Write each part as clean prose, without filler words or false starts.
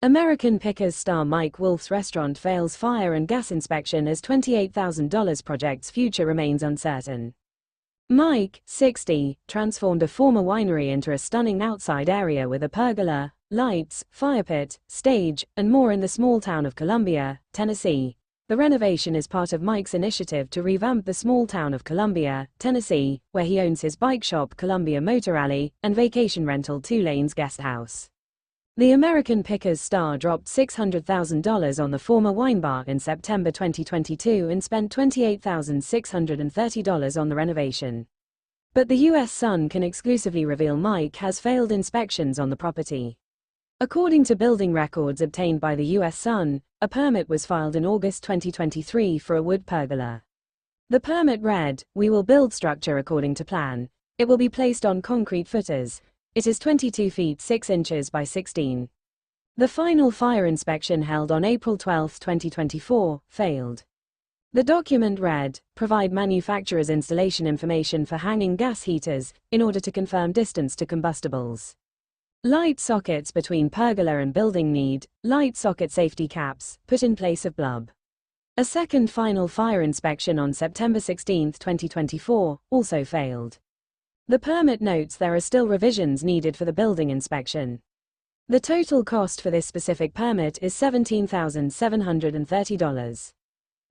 American Pickers star Mike Wolf's restaurant fails fire and gas inspection as $28,000 project's future remains uncertain. Mike, 60, transformed a former winery into a stunning outside area with a pergola, lights, fire pit, stage, and more in the small town of Columbia, Tennessee. The renovation is part of Mike's initiative to revamp the small town of Columbia, Tennessee, where he owns his bike shop Columbia Motor Alley and vacation rental 2 Lanes Guest House. The American Pickers star dropped $600,000 on the former wine bar in September 2022 and spent $28,630 on the renovation. But the U.S. Sun can exclusively reveal Mike has failed inspections on the property. According to building records obtained by the U.S. Sun, a permit was filed in August 2023 for a wood pergola. The permit read, "We will build structure according to plan. It will be placed on concrete footers. It is 22 feet 6 inches by 16. The final fire inspection held on April 12, 2024, failed. The document read, "Provide manufacturer's installation information for hanging gas heaters, in order to confirm distance to combustibles. Light sockets between pergola and building need, light socket safety caps, put in place of bulb." A second final fire inspection on September 16, 2024, also failed. The permit notes there are still revisions needed for the building inspection. The total cost for this specific permit is $17,730.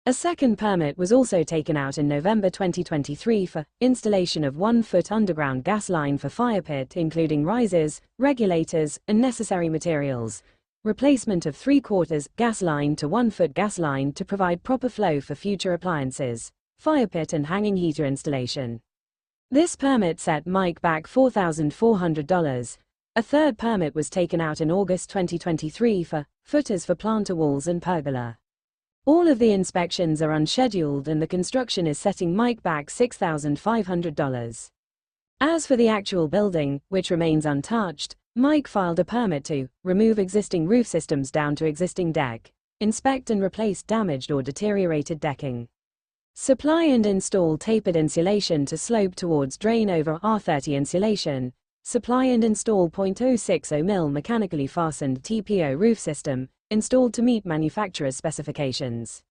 A second permit was also taken out in November 2023 for installation of 1-foot underground gas line for fire pit, including risers, regulators, and necessary materials. Replacement of 3/4 gas line to 1-foot gas line to provide proper flow for future appliances, fire pit and hanging heater installation. This permit set Mike back $4,400. A third permit was taken out in August 2023 for footers for planter walls and pergola. All of the inspections are unscheduled and the construction is setting Mike back $6,500. As for the actual building, which remains untouched, Mike filed a permit to remove existing roof systems down to existing deck, inspect and replace damaged or deteriorated decking. Supply and install tapered insulation to slope towards drain over R30 insulation. Supply and install .060 mm mechanically fastened TPO roof system, installed to meet manufacturer's specifications.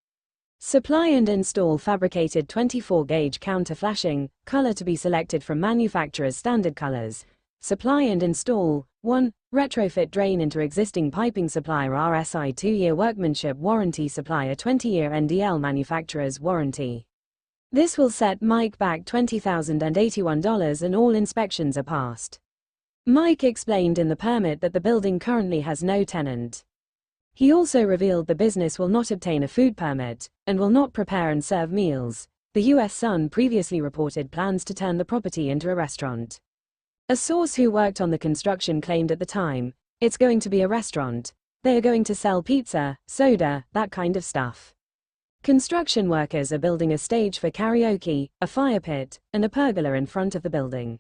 Supply and install fabricated 24-gauge counter flashing, color to be selected from manufacturer's standard colors. Supply and install 1. Retrofit drain into existing piping supplier RSI 2-year workmanship warranty, supplier 20-year NDL manufacturer's warranty. This will set Mike back $20,081 and all inspections are passed. Mike explained in the permit that the building currently has no tenant. He also revealed the business will not obtain a food permit, and will not prepare and serve meals. The U.S. Sun previously reported plans to turn the property into a restaurant. A source who worked on the construction claimed at the time, "It's going to be a restaurant. They are going to sell pizza, soda, that kind of stuff." Construction workers are building a stage for karaoke, a fire pit, and a pergola in front of the building.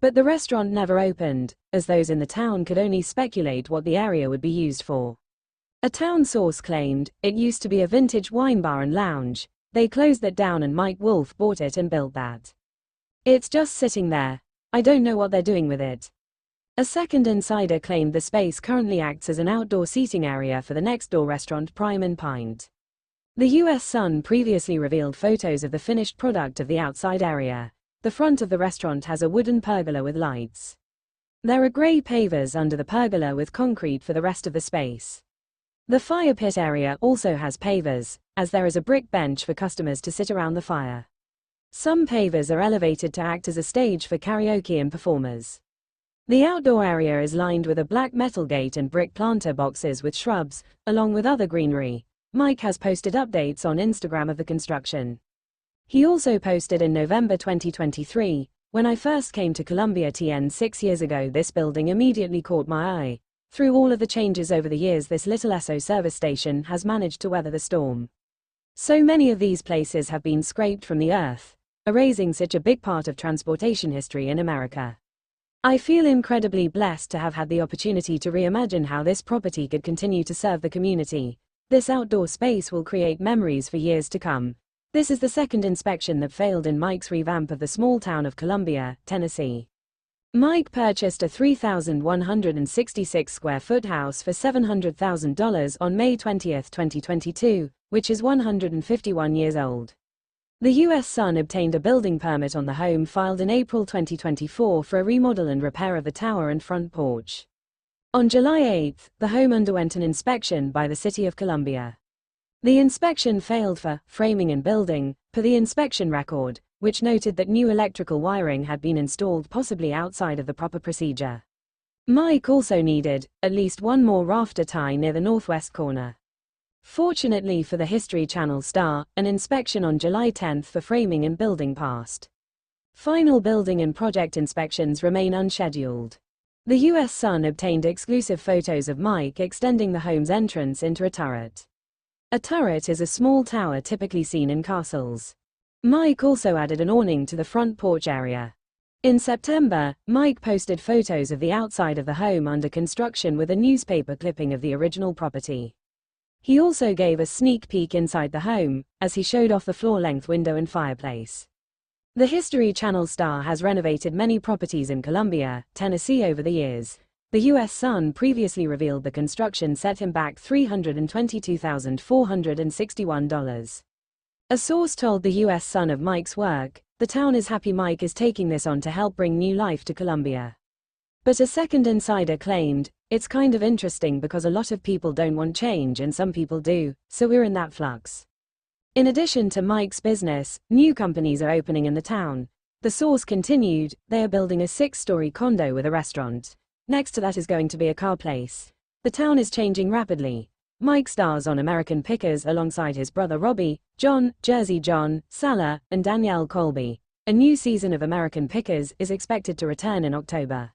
But the restaurant never opened, as those in the town could only speculate what the area would be used for. A town source claimed, "It used to be a vintage wine bar and lounge. They closed that down and Mike Wolf bought it and built that. It's just sitting there. I don't know what they're doing with it." A second insider claimed the space currently acts as an outdoor seating area for the next-door restaurant Prime and Pint. The U.S. Sun previously revealed photos of the finished product of the outside area. The front of the restaurant has a wooden pergola with lights. There are gray pavers under the pergola with concrete for the rest of the space. The fire pit area also has pavers, as there is a brick bench for customers to sit around the fire. Some pavers are elevated to act as a stage for karaoke and performers. The outdoor area is lined with a black metal gate and brick planter boxes with shrubs, along with other greenery. Mike has posted updates on Instagram of the construction. He also posted in November 2023, "When I first came to Columbia TN 6 years ago, this building immediately caught my eye. Through all of the changes over the years, this little Esso service station has managed to weather the storm. So many of these places have been scraped from the earth, erasing such a big part of transportation history in America. I feel incredibly blessed to have had the opportunity to reimagine how this property could continue to serve the community. This outdoor space will create memories for years to come." This is the second inspection that failed in Mike's revamp of the small town of Columbia, Tennessee. Mike purchased a 3,166 square foot house for $700,000 on May 20, 2022, which is 151 years old. The U.S. Sun obtained a building permit on the home filed in April 2024 for a remodel and repair of the tower and front porch. On July 8, the home underwent an inspection by the City of Columbia. The inspection failed for framing and building, per the inspection record, which noted that new electrical wiring had been installed possibly outside of the proper procedure. Mike also needed at least one more rafter tie near the northwest corner. Fortunately for the History Channel star, an inspection on July 10 for framing and building passed. Final building and project inspections remain unscheduled. The U.S. Sun obtained exclusive photos of Mike extending the home's entrance into a turret. A turret is a small tower typically seen in castles. Mike also added an awning to the front porch area. In September, Mike posted photos of the outside of the home under construction with a newspaper clipping of the original property. He also gave a sneak peek inside the home, as he showed off the floor-length window and fireplace. The History Channel star has renovated many properties in Columbia, Tennessee over the years. The U.S. Sun previously revealed the construction set him back $322,461. A source told the U.S. Sun of Mike's work, "The town is happy Mike is taking this on to help bring new life to Columbia." But a second insider claimed, "It's kind of interesting because a lot of people don't want change and some people do, so we're in that flux." In addition to Mike's business, new companies are opening in the town. The source continued, "They are building a 6-story condo with a restaurant. Next to that is going to be a car place. The town is changing rapidly." Mike stars on American Pickers alongside his brother Robbie, John, Jersey John, Salah, and Danielle Colby. A new season of American Pickers is expected to return in October.